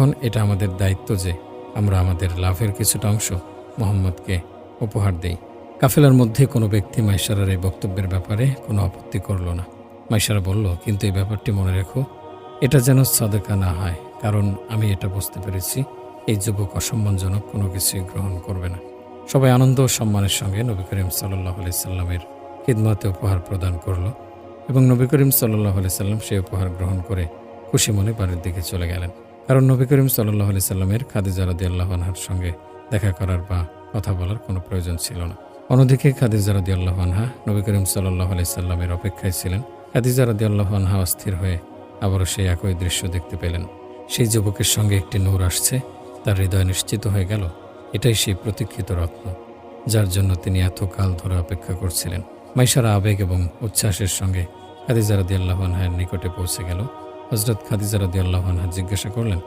এখন এটা আমাদের দায়িত্ব যে আমরা আমাদের লাভের কিছুটা অংশ মুহাম্মদকে উপহার দেই। কাফেলার মধ্যে কোনো ব্যক্তি মাইসারার এই বক্তব্যের ব্যাপারে কোনো আপত্তি করল না। মাইসারা বলল, কিন্তু এই ব্যাপারটি মনে রেখো, এটা যেন সাদাকা না হয়, কারণ আমি এটা বুঝতে পেরেছি এই যুবক অসম্মানজনক কোনো কিছুই গ্রহণ করবে না। সবাই আনন্দ ও সম্মানের সঙ্গে নবী করিম সাল্লাল্লাহু আলাইহি সাল্লামের খিদমতে উপহার প্রদান করল এবং নবী করিম সাল্লাল্লাহু আলাইহি সাল্লাম সেই উপহার গ্রহণ করে খুশি মনে বাড়ির দিকে চলে গেলেন। কারণ নবী করিম সাল্লাল্লাহু আলাইহি সাল্লামের খাদিজা রাদিয়াল্লাহু আনহার সঙ্গে দেখা করার বা কথা বলার কোনো প্রয়োজন ছিল না। অন্যদিকে খাদিজা রাদিয়াল্লাহু আনহা নবী করিম সাল্লাল্লাহু আলাইহি সাল্লামের অপেক্ষায় ছিলেন। খাদিজা রাদিয়াল্লাহু আনহা অস্থির হয়ে আবারও সেই একই দৃশ্য দেখতে পেলেন। সেই যুবকের সঙ্গে একটি নূর আসছে। তার হৃদয় নিশ্চিত হয়ে গেল এটাই সেই প্রতীক্ষিত রত্ন, যার জন্য তিনি এতকাল ধরে অপেক্ষা করছিলেন। মাইসারা আবেগ এবং উচ্ছ্বাসের সঙ্গে খাদিজা রাদিয়াল্লাহু আনহার নিকটে পৌঁছে গেল। হযরত খাদিজা রাদিয়াল্লাহু আনহা জিজ্ঞাসা করলেন,